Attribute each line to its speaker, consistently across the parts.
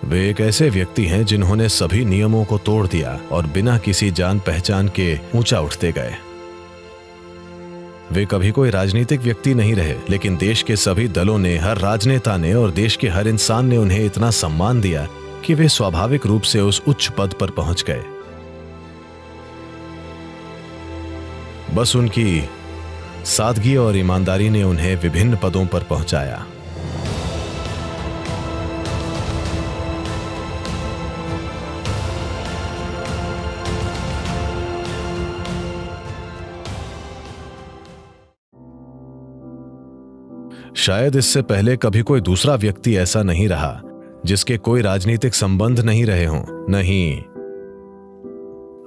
Speaker 1: वे एक ऐसे व्यक्ति हैं जिन्होंने सभी नियमों को तोड़ दिया और बिना किसी जान पहचान के ऊंचा उठते गए। वे कभी कोई राजनीतिक व्यक्ति नहीं रहे, लेकिन देश के सभी दलों ने, हर राजनेता ने और देश के हर इंसान ने उन्हें इतना सम्मान दिया कि वे स्वाभाविक रूप से उस उच्च पद पर पहुंच गए। बस उनकी सादगी और ईमानदारी ने उन्हें विभिन्न पदों पर पहुंचाया। शायद इससे पहले कभी कोई दूसरा व्यक्ति ऐसा नहीं रहा जिसके कोई राजनीतिक संबंध नहीं रहे हों, नहीं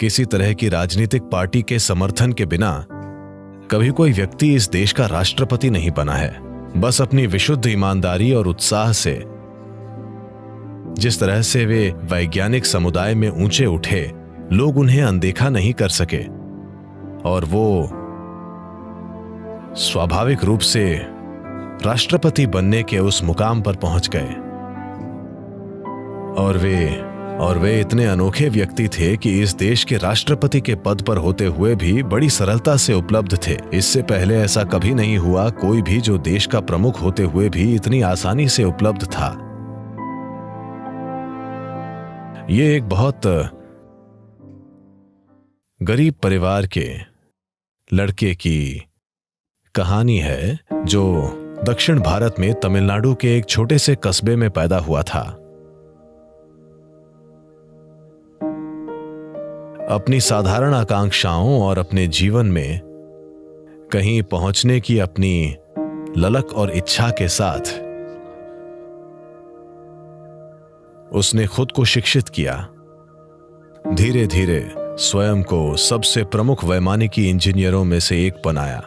Speaker 1: किसी तरह की राजनीतिक पार्टी के समर्थन के बिना कभी कोई व्यक्ति इस देश का राष्ट्रपति नहीं बना है। बस अपनी विशुद्ध ईमानदारी और उत्साह से, जिस तरह से वे वैज्ञानिक समुदाय में ऊंचे उठे, लोग उन्हें अनदेखा नहीं कर सके और वो स्वाभाविक रूप से राष्ट्रपति बनने के उस मुकाम पर पहुंच गए। और वे इतने अनोखे व्यक्ति थे कि इस देश के राष्ट्रपति के पद पर होते हुए भी बड़ी सरलता से उपलब्ध थे। इससे पहले ऐसा कभी नहीं हुआ कोई भी जो देश का प्रमुख होते हुए भी इतनी आसानी से उपलब्ध था। ये एक बहुत गरीब परिवार के लड़के की कहानी है जो दक्षिण भारत में तमिलनाडु के एक छोटे से कस्बे में पैदा हुआ था। अपनी साधारण आकांक्षाओं और अपने जीवन में कहीं पहुंचने की अपनी ललक और इच्छा के साथ उसने खुद को शिक्षित किया। धीरे धीरे स्वयं को सबसे प्रमुख वैमानिकी इंजीनियरों में से एक बनाया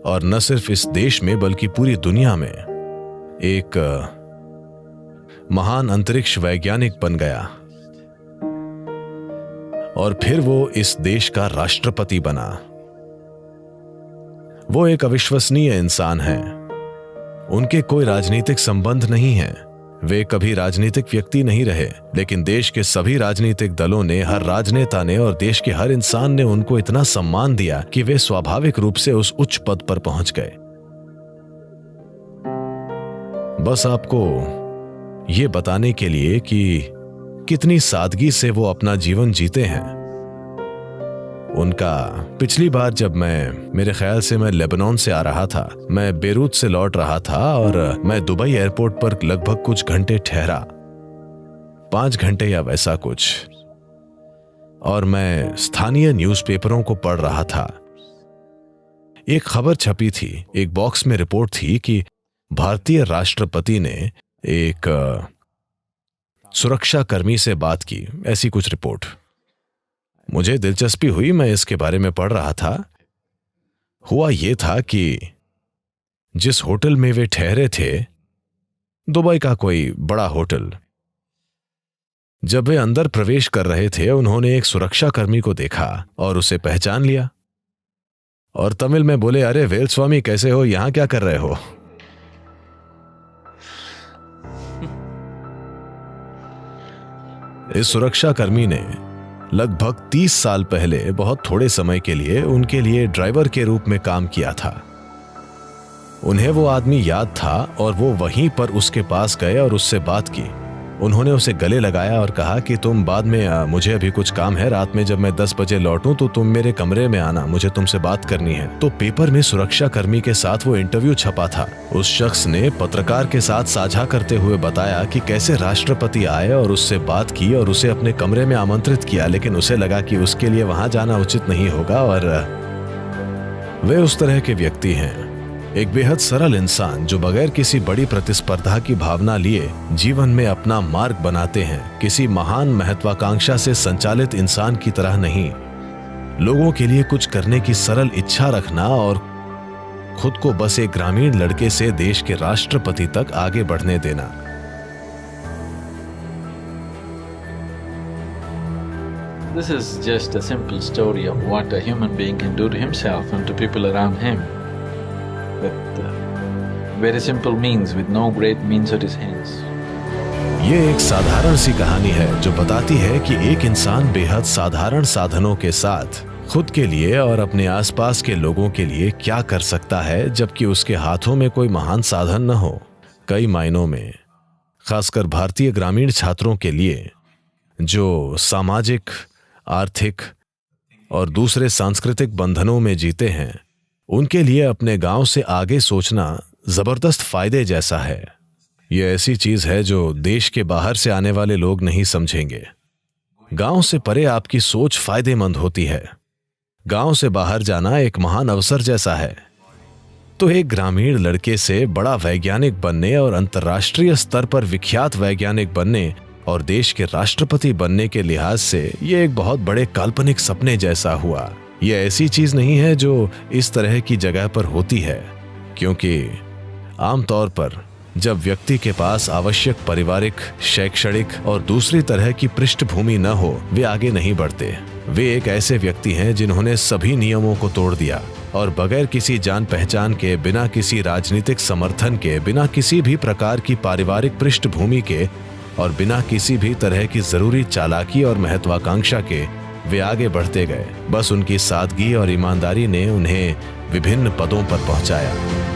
Speaker 1: और न सिर्फ इस देश में बल्कि पूरी दुनिया में एक महान अंतरिक्ष वैज्ञानिक बन गया। और फिर वो इस देश का राष्ट्रपति बना। वो एक अविश्वसनीय इंसान है। उनके कोई राजनीतिक संबंध नहीं है, वे कभी राजनीतिक व्यक्ति नहीं रहे, लेकिन देश के सभी राजनीतिक दलों ने, हर राजनेता ने और देश के हर इंसान ने उनको इतना सम्मान दिया कि वे स्वाभाविक रूप से उस उच्च पद पर पहुंच गए। बस आपको ये बताने के लिए कि कितनी सादगी से वो अपना जीवन जीते हैं। उनका पिछली बार जब मेरे ख्याल से मैं लेबनान से आ रहा था, मैं बेरूत से लौट रहा था और मैं दुबई एयरपोर्ट पर लगभग कुछ घंटे ठहरा, 5 घंटे या वैसा कुछ, और मैं स्थानीय न्यूज़पेपरों को पढ़ रहा था। एक खबर छपी थी, एक बॉक्स में रिपोर्ट थी कि भारतीय राष्ट्रपति ने एक सुरक्षा कर्मी से बात की, ऐसी कुछ रिपोर्ट। मुझे दिलचस्पी हुई, मैं इसके बारे में पढ़ रहा था। हुआ यह था कि जिस होटल में वे ठहरे थे, दुबई का कोई बड़ा होटल, जब वे अंदर प्रवेश कर रहे थे उन्होंने एक सुरक्षा कर्मी को देखा और उसे पहचान लिया और तमिल में बोले, अरे वेलस्वामी कैसे हो, यहां क्या कर रहे हो? इस सुरक्षा कर्मी ने लगभग 30 साल पहले बहुत थोड़े समय के लिए उनके लिए ड्राइवर के रूप में काम किया था। उन्हें वो आदमी याद था और वो वहीं पर उसके पास गए और उससे बात की। उन्होंने उसे गले लगाया और कहा कि तुम बाद में, मुझे अभी कुछ काम है, रात में जब मैं 10 बजे लौटूं तो तुम मेरे कमरे में आना, मुझे तुमसे बात करनी है। तो पेपर में सुरक्षा कर्मी के साथ वो इंटरव्यू छपा था। उस शख्स ने पत्रकार के साथ साझा करते हुए बताया कि कैसे राष्ट्रपति आए और उससे बात की और उसे अपने कमरे में आमंत्रित किया, लेकिन उसे लगा कि उसके लिए वहां जाना उचित नहीं होगा। और वे उस तरह के व्यक्ति हैं, एक बेहद सरल इंसान जो बगैर किसी बड़ी प्रतिस्पर्धा की भावना लिए जीवन में अपना मार्ग बनाते हैं। किसी महान महत्वाकांक्षा से संचालित इंसान की तरह नहीं, लोगों के लिए कुछ करने की सरल इच्छा रखना और खुद को बस एक ग्रामीण लड़के से देश के राष्ट्रपति तक आगे बढ़ने देना।
Speaker 2: This is just a simple story of what a human being can do to himself and to people around him. With very simple means, with no great means at his hands.
Speaker 1: ये एक साधारण सी कहानी है जो बताती है कि एक इंसान बेहद साधारण साधनों के साथ खुद के लिए और अपने आसपास के लोगों के लिए क्या कर सकता है, जबकि उसके हाथों में कोई महान साधन न हो। कई मायनों में, खासकर भारतीय ग्रामीण छात्रों के लिए जो सामाजिक, आर्थिक और दूसरे सांस्कृतिक बंधनों में जीते हैं, उनके लिए अपने गांव से आगे सोचना जबरदस्त फायदे जैसा है। यह ऐसी चीज है जो देश के बाहर से आने वाले लोग नहीं समझेंगे। गांव से परे आपकी सोच फायदेमंद होती है। गांव से बाहर जाना एक महान अवसर जैसा है। तो एक ग्रामीण लड़के से बड़ा वैज्ञानिक बनने और अंतर्राष्ट्रीय स्तर पर विख्यात वैज्ञानिक बनने और देश के राष्ट्रपति बनने के लिहाज से यह एक बहुत बड़े काल्पनिक सपने जैसा हुआ। यह ऐसी चीज नहीं है जो इस तरह की जगह पर होती है, क्योंकि आमतौर पर जब व्यक्ति के पास आवश्यक पारिवारिक, शैक्षणिक और दूसरी तरह की पृष्ठभूमि न हो, वे आगे नहीं बढ़ते। वे एक ऐसे व्यक्ति हैं जिन्होंने सभी नियमों को तोड़ दिया और बगैर किसी जान पहचान के, बिना किसी राजनीतिक समर्थन के, बिना किसी भी प्रकार की पारिवारिक पृष्ठभूमि के और बिना किसी भी तरह की जरूरी चालाकी और महत्वाकांक्षा के वे आगे बढ़ते गए। बस उनकी सादगी और ईमानदारी ने उन्हें विभिन्न पदों पर पहुंचाया।